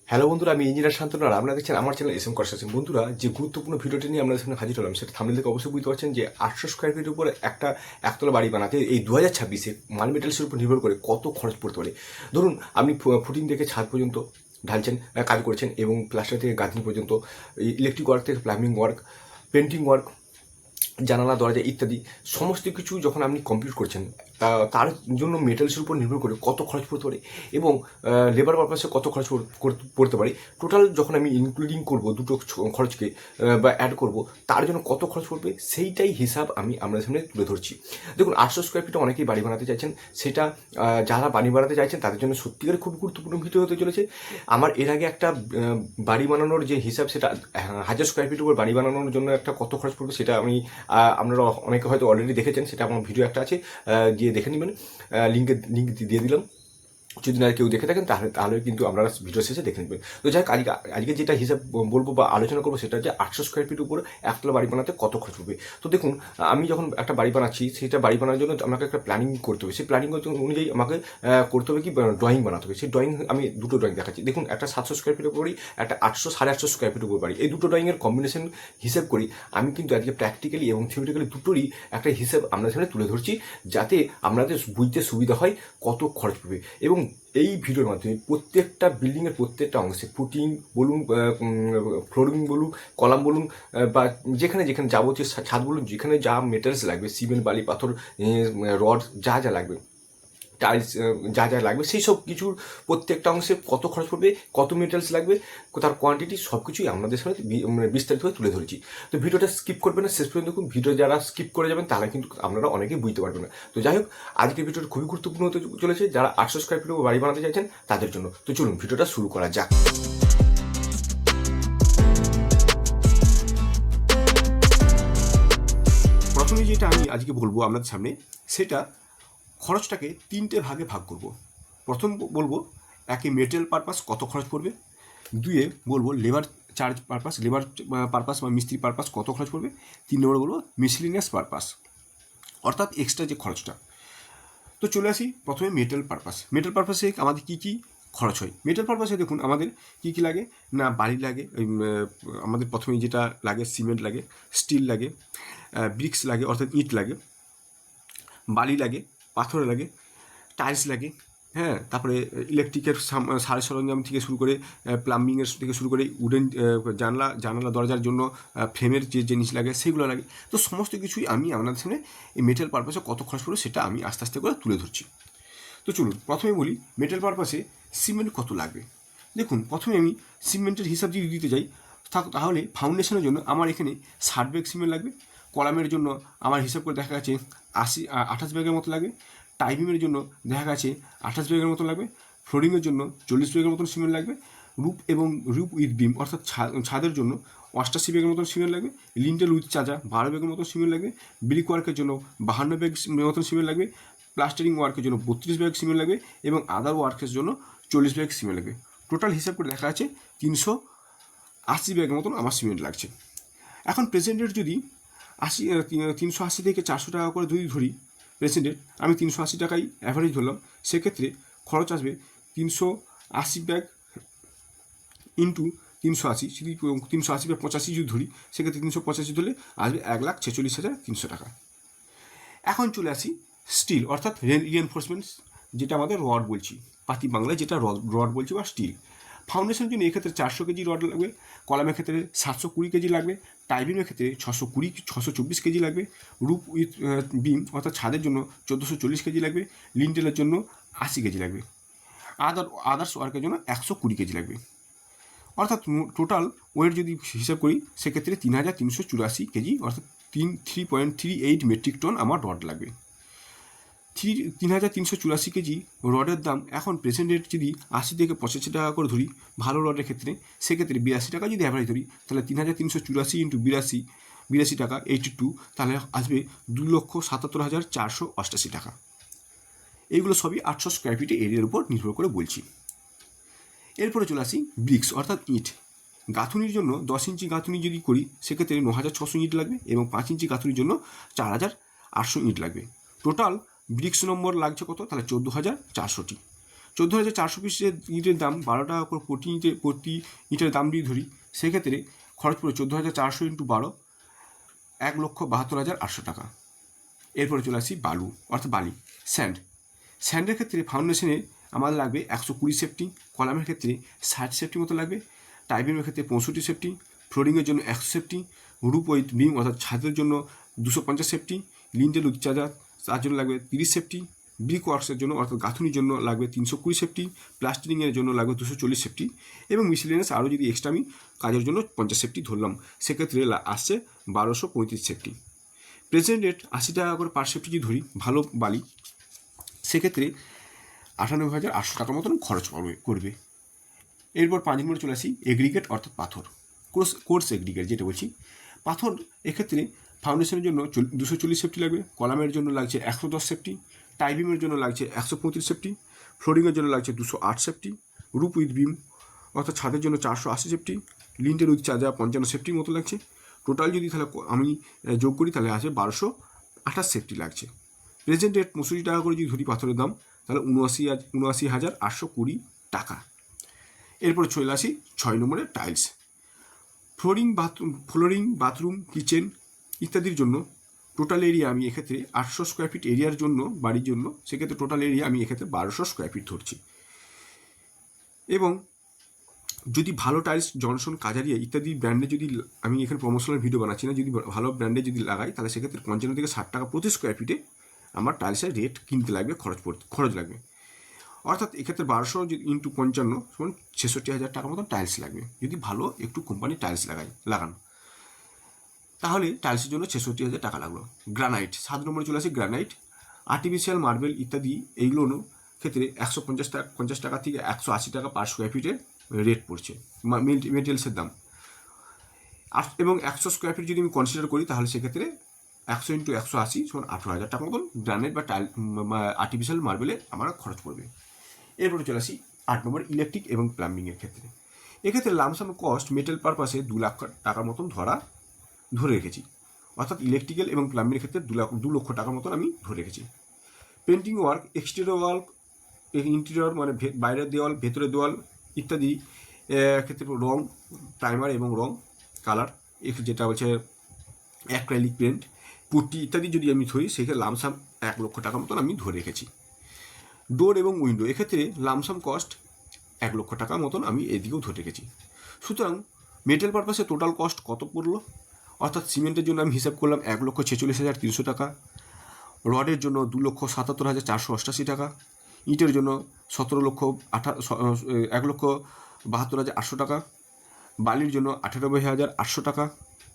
Hello বন্ধুরা, আমি engineer Shantanu আর আপনারা দেখছেন আমার চ্যানেল এসএম কনস্ট্রাকশন। বন্ধুরা, যে গুরুত্বপূর্ণ ভিডিওটি নিয়ে আপনাদের সামনে হাজির হলাম সেটা থাম্বনেল থেকে অবশ্যই বুঝতে পারছেন যে 800 স্কোয়ার ফিটের উপর একটা একতলা বাড়ি বানাতে এই 2026-এ মাল মেটেরিয়ালসের উপর নির্ভর করে কত খরচ পড়তে পারে। ধরুন আপনি ফুটিং থেকে ছাদ পর্যন্ত ঢালছেন, কাজ করছেন, এবং প্লাস্টার থেকে গাঁথনি পর্যন্ত, ইলেকট্রিক ওয়ার্ক থেকে প্লাম্বিং ওয়ার্ক, পেন্টিং ওয়ার্ক, জানালা দরজা ইত্যাদি সমস্ত কিছু যখন আপনি কমপ্লিট করছেন, তার জন্য মেটেরিয়ালসের উপর নির্ভর করে কত খরচ পড়তে পারে এবং লেবার পারপাসে কত খরচ পড়তে পারে। টোটাল যখন আমি ইনক্লুডিং করব দুটো খরচকে বা অ্যাড করব, তার জন্য কত খরচ পড়বে সেইটাই হিসাব আমি আপনাদের সামনে তুলে ধরছি। দেখুন, 800 স্কোয়ার ফিটে অনেকেই বাড়ি বানাতে চাইছেন। সেটা যারা বাড়ি বানাতে চাইছেন তাদের জন্য সত্যিকারের খুব গুরুত্বপূর্ণ ভিডিও হতে চলেছে। আমার এর আগে একটা বাড়ি বানানোর যে হিসাব, সেটা 1000 স্কোয়ার ফিটের উপর বাড়ি বানানোর জন্য একটা কত খরচ পড়বে সেটা আমি আপনারা অনেকে হয়তো অলরেডি দেখেছেন। সেটা আমার ভিডিও একটা আছে, গিয়ে দেখে নেবেন। লিঙ্ক দিয়ে দিলাম, যদি না কেউ দেখে থাকেন তাহলে কিন্তু আপনারা ভিডিও শেষে দেখে নেবেন। তো যাই হোক, আজকে যেটা হিসাব বলবো বা আলোচনা করবো সেটা হচ্ছে 800 স্কোয়ার ফিট উপর একতলা বাড়ি বানাতে কত খরচ হবে। তো দেখুন, আমি যখন একটা বাড়ি বানাচ্ছি, সেটা বাড়ি বানানোর জন্য আমাকে একটা প্ল্যানিং করতে হবে। সেই প্ল্যানিং অনুযায়ী আমাকে করতে হবে কি, ড্রয়িং বানাতে হবে। সেই ড্রয়িং আমি দুটো ড্রয়িং দেখাচ্ছি। দেখুন, একটা 700 স্কোয়ার ফিট উপরই, একটা 800-850 স্কোয়ার ফিট উপর বাড়ি। এই দুটো ড্রয়িংয়ের কম্বিনেশন হিসেব করি আমি কিন্তু আজকে প্র্যাকটিক্যালি এবং থিওরিটিক্যালি দুটোরই একটা হিসেব আপনাদের সামনে তুলে ধরছি, যাতে আপনাদের বুঝতে সুবিধা হয় কত খরচ পড়বে। এবং এই ভিডিওর মাধ্যমে প্রত্যেকটা বিল্ডিংয়ের প্রত্যেকটা অংশে ফুটিং বলুন, ফ্লোরিং বলুন, কলাম বলুন, বা যেখানে যেখানে যাবতীয় ছাদ বলুন, যেখানে যা মেটেরিয়ালস লাগবে, সিমেন্ট, বালি, পাথর, রড, যা যা লাগবে, টাইলস, যা যা লাগবে, সেই সব কিছুর প্রত্যেকটা অংশে কত খরচ পড়বে, কত মেটেরিয়ালস লাগবে, তার কোয়ান্টিটি সব কিছুই আপনাদের সাথে বিস্তারিতভাবে তুলে ধরেছি। তো ভিডিওটা স্কিপ করবেন না, শেষ পর্যন্ত দেখুন। ভিডিও যারা স্কিপ করে যাবেন তাহলে কিন্তু আপনারা অনেকেই বুঝতে পারবেন না। তো যাই হোক, আজকের ভিডিওটা খুবই গুরুত্বপূর্ণ হতে চলেছে যারা 800 স্কোয়ার ফিট বাড়ি বানাতে চাইছেন তাদের জন্য। তো চলুন ভিডিওটা শুরু করা যাক। প্রথমে যেটা আমি আজকে বলবো আপনাদের সামনে, সেটা খরচটাকে 3টে ভাগে ভাগ করব। প্রথম বলবো একে মেটেরিয়াল পারপাস কত খরচ পড়বে, দুয়ে বলবো labour charge purpose, labour purpose বা মিস্ত্রি পারপাস কত খরচ পড়বে, 3 নম্বর বলবো মিসলিনিয়াস পারপাস, অর্থাৎ এক্সট্রা যে খরচটা। তো চলে আসি প্রথমে মেটেরিয়াল পারপাস। মেটেরিয়াল পারপাসে আমাদের কী কী খরচ হয়। মেটেরিয়াল পারপাসে দেখুন আমাদের কী কী লাগে না, বালি লাগে, আমাদের প্রথমে যেটা লাগে সিমেন্ট লাগে, স্টিল লাগে, ব্রিক্স লাগে অর্থাৎ ইট লাগে, বালি লাগে, পাথর লাগে, টাইলস লাগে, হ্যাঁ, তারপরে ইলেকট্রিকের সাজ সরঞ্জাম থেকে শুরু করে, প্লাম্বিংয়ের থেকে শুরু করে, উডেন জানালা দরজার জন্য ফ্রেমের যে জিনিস লাগে সেগুলো লাগে। তো সমস্ত কিছুই আমি আপনাদের সামনে এই মেটেরিয়াল পারপাসে কত খরচ পড়বে সেটা আমি আস্তে আস্তে করে তুলে ধরছি। তো চলুন প্রথমে বলি মেটেরিয়াল পারপাসে সিমেন্ট কত লাগবে। দেখুন, প্রথমে আমি সিমেন্টের হিসাব যদি দিতে যাই, তাহলে ফাউন্ডেশনের জন্য আমার এখানে 60 ব্যাগ সিমেন্ট লাগবে। কলামের জন্য আমার হিসাব করে দেখা গেছে 28 ব্যাগের মতো লাগবে। টাইবিমের জন্য দেখা গেছে 28 ব্যাগের মতো লাগবে। ফ্লোরিংয়ের জন্য 40 ব্যাগের মতন সিমেন্ট লাগবে। রুপ উইথ বিম অর্থাৎ ছাদের জন্য 88 ব্যাগের মতন সিমেন্ট লাগবে। লিন্টেল উইথ চাজা 12 ব্যাগের মতন সিমেন্ট লাগবে। ব্রিক ওয়ার্কের জন্য 52 ব্যাগ মতন সিমেন্ট লাগবে। প্লাস্টারিং ওয়ার্কের জন্য 32 ব্যাগ সিমেন্ট লাগবে এবং আদার ওয়ার্কের জন্য 40 ব্যাগ সিমেন্ট লাগবে। টোটাল হিসাব করে দেখা যাচ্ছে 380 ব্যাগের মতন আমার সিমেন্ট লাগছে। এখন প্রেজেন্ট রেট যদি 380 থেকে 400 টাকা করে যদি ধরি, প্রেজেন্ট রেট আমি 380 টাকাই অ্যাভারেজ ধরলাম, সেক্ষেত্রে খরচ আসবে 380 ব্যাগ ইন্টু 380, যদি 380 বা 85 যদি ধরি, সেক্ষেত্রে 385 ধরলে আসবে 1,46,300 টাকা। এখন চলে আসি স্টিল অর্থাৎ রিএনফোর্সমেন্ট, যেটা আমাদের রড বলছি, পাতি বাংলায় যেটা রড বলছি বা স্টিল। ফাউন্ডেশনের জন্য এক্ষেত্রে 400 কেজি রড লাগবে, কলামের ক্ষেত্রে 720 কেজি লাগবে, টাইবিমের ক্ষেত্রে 624 কেজি লাগবে, রুপ উইথ বিম অর্থাৎ ছাদের জন্য 1440 কেজি লাগবে, লিন্টেলের জন্য 80 কেজি লাগবে, আদার্স ওয়ার্কের জন্য 120 কেজি লাগবে। অর্থাৎ টোটাল ওয়েট যদি হিসাব করি, সেক্ষেত্রে 3384 কেজি অর্থাৎ 3.38 মেট্রিক টন আমার রড লাগবে। 3384 কেজি রডের দাম এখন প্রেজেন্ট রেট যদি 80 থেকে 85 টাকা করে ধরি ভালো রডের ক্ষেত্রে, সেক্ষেত্রে 82 টাকা যদি অ্যাভারেজ ধরি, তাহলে 3384 ইন্টু 82 টাকা 82, তাহলে আসবে 2,77,488 টাকা। এইগুলো সবই 800 স্কোয়ার ফিটে এরিয়ার উপর নির্ভর করে বলছি। এরপরে চলে আসি ব্রিক্স অর্থাৎ ইট। গাঁথুনির জন্য 10 ইঞ্চি গাঁথুনি যদি করি, সেক্ষেত্রে 9,600 ইট লাগবে এবং 5 ইঞ্চি গাঁথুনির জন্য 4,800 ইট লাগবে। টোটাল ব্রিক্স নম্বর লাগছে কত, তাহলে 14,400টি। 14,400 ইটের দাম 12 টাকা করে প্রতি ইটের দাম দিয়ে ধরি, সেক্ষেত্রে খরচ পড়ে 14,400 ইন্টু 12, 1,72,800 টাকা। এরপরে চলে আসি বালু অর্থাৎ বালি, স্যান্ডের ক্ষেত্রে ফাউন্ডেশনে আমাদের লাগবে 120 সেফটি, কলামের ক্ষেত্রে 60 সেফটি মতো লাগবে, টাইবিমের ক্ষেত্রে 65 সেফটি, ফ্লোরিংয়ের জন্য 100 সেফটি, রুপ উইথ বিম অর্থাৎ ছাদের জন্য 250 সেফটি, লিন্টেল উইথ চার্জার তার জন্য লাগবে 30 সেফটি, ব্রিক ওয়ার্কসের জন্য অর্থাৎ গাঁথুনির জন্য লাগবে 320 সেফটি, প্লাস্টারিংয়ের জন্য লাগবে 240 সেফটি, এবং মিসেলেনিয়াস আরও যদি এক্সট্রা আমি কাজের জন্য 50 সেফটি ধরলাম, সেক্ষেত্রে আসছে 1235 সেফটি। প্রেজেন্ট রেট 80 টাকা করে পার সেফটি যদি ধরি ভালো বালি, সেক্ষেত্রে 98,800 টাকার মতন খরচ করবে। এরপর 5 নম্বরে চলে আসি এগ্রিগেট অর্থাৎ পাথর, কোর্স এগ্রিগেট যেটা বলছি। পাথর এক্ষেত্রে ফাউন্ডেশনের জন্য 240 সেফটি লাগবে, কলামের জন্য লাগছে 110 সেফটি, টাইবিমের জন্য লাগছে 135 সেফটি, ফ্লোরিংয়ের জন্য লাগছে 208 সেফটি, রুপ উইথ বিম অর্থাৎ ছাদের জন্য 480 সেফটি, লিন্টেল উইথ চার্জার 55 সেফটির মতো লাগছে। টোটাল যদি তাহলে আমি যোগ করি তাহলে আসে 1228 সেফটি লাগছে। প্রেজেন্ট রেট 65 টাকা করে যদি ধরি পাথরের দাম, তাহলে 79,820 টাকা। এরপরে চলে আসি 6 নম্বরে টাইলস। ফ্লোরিং বাথরুম কিচেন ইত্যাদির জন্য টোটাল এরিয়া আমি এক্ষেত্রে 800 স্কোয়ার ফিট এরিয়ার জন্য বাড়ির জন্য, সেক্ষেত্রে টোটাল এরিয়া আমি এক্ষেত্রে 1200 স্কোয়ার ফিট ধরছি। এবং যদি ভালো টাইলস জনসন কাজারিয়া ইত্যাদি ব্র্যান্ডে যদি আমি এখানে প্রমোশনাল ভিডিও বানাচ্ছি না, যদি ভালো ব্র্যান্ডে যদি লাগাই তাহলে সেক্ষেত্রে 55 থেকে 60 টাকা প্রতি স্কোয়ার ফিটে আমার টাইলসের রেট কিনতে লাগবে, খরচ লাগবে। অর্থাৎ এক্ষেত্রে 1200 ইন্টু 55 সমান 66,000 টাকার মতন টাইলস লাগবে যদি ভালো একটু কোম্পানির টাইলস লাগান, তাহলে টাইলসের জন্য 66,000 টাকা লাগলো। গ্রানাইট 7 নম্বরে চলে আসি গ্রানাইট, আর্টিফিশিয়াল মার্বেল ইত্যাদি এইগুলো ক্ষেত্রে 150 টাকা থেকে 180 টাকা পার স্কোয়ার ফিটের রেট পড়ছে মেটেরিয়ালসের দাম। এবং 100 স্কোয়ার ফিট যদি আমি কনসিডার করি তাহলে সেক্ষেত্রে 100 ইন্টু 180 সমান 18,000 টাকা মতন গ্রানাইট বা আর্টিফিশিয়াল মার্বেলে আমার খরচ পড়বে। এরপরে চলে আসি 8 নম্বর ইলেকট্রিক এবং প্লাম্বিংয়ের ক্ষেত্রে। এক্ষেত্রে লামসাম কস্ট মেটেল পারপাসে 2 লাখ টাকার মতন ধরে রেখেছি, অর্থাৎ ইলেকট্রিক্যাল এবং প্লাম্বিংয়ের ক্ষেত্রে 2 লক্ষ টাকার মতন আমি ধরে রেখেছি। Painting work, exterior work, interior মানে বাইরের দেওয়াল ভেতরের দেওয়াল ইত্যাদি ক্ষেত্রে রং প্রাইমার এবং রং কালার যেটা হচ্ছে অ্যাক্রাইলিক পেন্ট পুট্টি ইত্যাদি যদি আমি ধরি সেক্ষেত্রে লামসাম 1 লক্ষ টাকার মতন আমি ধরে রেখেছি। ডোর এবং উইন্ডো এক্ষেত্রে লামসাম কস্ট 1 লক্ষ টাকার মতন আমি এদিকেও ধরে রেখেছি। সুতরাং মেটেল পারপাসে টোটাল কস্ট কত পড়লো, অর্থাৎ সিমেন্টের জন্য আমি হিসাব করলাম 1,46,300 টাকা, রডের জন্য 2,77,488 টাকা, ইটের জন্য 1,72,800 টাকা, বালির জন্য 98,800 টাকা,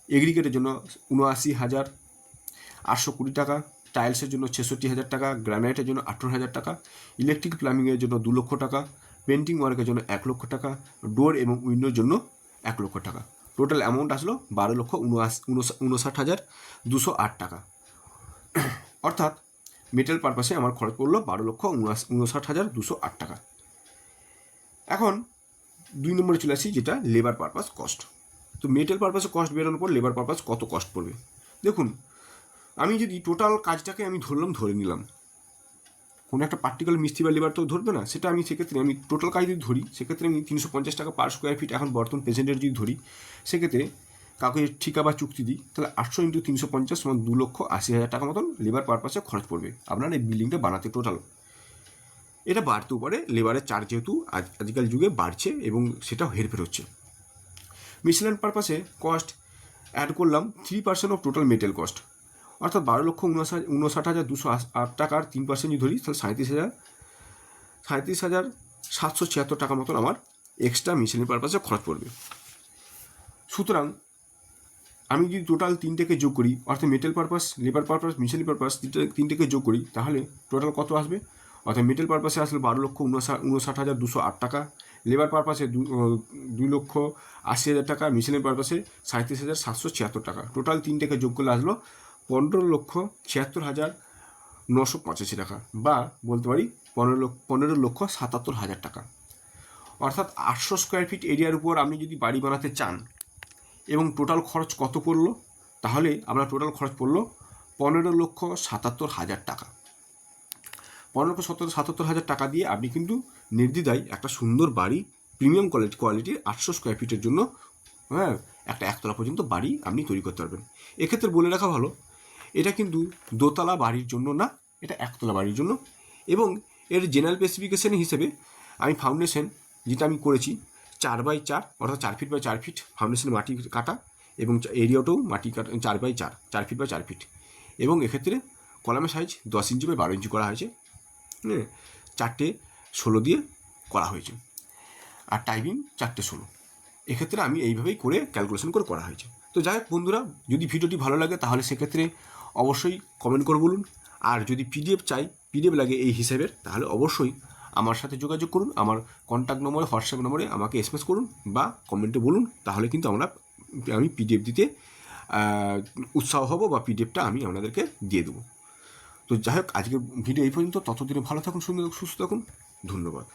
এগ্রিগেটের জন্য 79,820 টাকা, টাইলসের জন্য 66,000 টাকা, গ্রানাইটের জন্য 18,000 টাকা, ইলেকট্রিক প্লাম্বিংয়ের জন্য 2 লক্ষ টাকা, পেন্টিং ওয়ার্কের জন্য 1 লক্ষ টাকা, ডোর এবং উইন্ডোর জন্য 1 লক্ষ টাকা। টোটাল অ্যামাউন্ট আসলো 12,59,208 টাকা। অর্থাৎ মেটেল পারপাসে আমার খরচ পড়লো 12,59,208 টাকা। এখন 2 নম্বরে চলে আসি যেটা লেবার পারপাস কস্ট। তো মেটেল পারপাসে কস্ট বেরোনোর পর লেবার পারপাস কত কস্ট পড়বে দেখুন। আমি যদি টোটাল কাজটাকে আমি ধরে নিলাম, কোনো একটা পার্টিকুলার মিস্ত্রি বা লেবার তো ধরবে না, সেটা আমি সেক্ষেত্রে আমি টোটাল কাজ যদি ধরি সেক্ষেত্রে আমি 350 টাকা পার স্কোয়ার ফিট এখন বর্তমান প্রেজেন্টের যদি ধরি, সেক্ষেত্রে কাউকে ঠিকা বা চুক্তি দিই তাহলে 800 ইন্টু 350 সমান 2,80,000 টাকা মতন লেবার পারপাসে খরচ পড়বে আপনার এই বিল্ডিংটা বানাতে টোটাল। এটা বাড়তেও পারে, লেবারের চার্জ যেহেতু আজকাল যুগে বাড়ছে এবং সেটাও হেরফের হচ্ছে। মিসেলেনিয়াস পারপাসে কস্ট অ্যাড করলাম 3% অফ টোটাল মেটেল কস্ট, অর্থাৎ 12,59,208 টাকার 3% যদি ধরি তাহলে 37,776 টাকা মতন আমার এক্সট্রা মিসেলেনিয়াস পারপাসে খরচ পড়বে। সুতরাং আমি যদি টোটাল 3টেকে যোগ করি, অর্থাৎ metal purpose, labour purpose, miscellaneous purpose 3টেকে যোগ করি, তাহলে টোটাল কত আসবে? অর্থাৎ মেটেল পারপাসে আসলে 12,59,208 টাকা, লেবার পারপাসে 2,80,000 টাকা, মিসেলেনিয়াস পারপাসে 37,776 টাকা। টোটাল 3টেকে যোগ করলে আসলো 15,76,985 টাকা, বা বলতে পারি 15,77,000 টাকা। অর্থাৎ 800 স্কোয়ার ফিট এরিয়ার উপর আপনি যদি বাড়ি বানাতে চান এবং টোটাল খরচ কত পড়লো, তাহলে আপনার টোটাল খরচ পড়লো 15,77,000 টাকা। 15,77,000 টাকা দিয়ে আপনি কিন্তু নির্দ্বিধায় একটা সুন্দর বাড়ি প্রিমিয়াম কোয়ালিটির 800 স্কোয়ার ফিটের জন্য, হ্যাঁ, একটা একতলা পর্যন্ত বাড়ি আপনি তৈরি করতে পারবেন। এক্ষেত্রে বলে রাখা ভালো, এটা কিন্তু দোতলা বাড়ির জন্য না, এটা একতলা বাড়ির জন্য। এবং এর জেনারেল স্পেসিফিকেশন হিসেবে আমি ফাউন্ডেশন যেটা আমি করেছি 4x4, অর্থাৎ 4 ফিট বাই 4 ফিট ফাউন্ডেশন মাটি কাটা, এবং এরিয়াটাও মাটি কাটা 4x4, 4 ফিট বাই 4 ফিট। এবং এক্ষেত্রে কলামের সাইজ 10 ইঞ্চি বাই 12 ইঞ্চি করা হয়েছে, হ্যাঁ, 4টে 16 দিয়ে করা হয়েছে, আর টাইমিং 4টে 16। এক্ষেত্রে আমি এইভাবেই করে ক্যালকুলেশন করে করা হয়েছে। তো যাই হোক বন্ধুরা, যদি ভিডিওটি ভালো লাগে তাহলে সেক্ষেত্রে অবশ্যই কমেন্ট করে বলুন। আর যদি পিডিএফ চাই, পিডিএফ লাগে এই হিসেবের, তাহলে অবশ্যই আমার সাথে যোগাযোগ করুন। আমার কন্ট্যাক্ট নম্বরে, হোয়াটসঅ্যাপ নম্বরে আমাকে এসএমএস করুন বা কমেন্টে বলুন, তাহলে কিন্তু আমি পিডিএফ দিতে উৎসাহ হব, বা পিডিএফটা আমি আপনাদেরকে দিয়ে দেবো। তো যাই হোক, আজকের ভিডিও এই পর্যন্ত। ততদিনে ভালো থাকুন, সুন্দর সুস্থ থাকুন। ধন্যবাদ।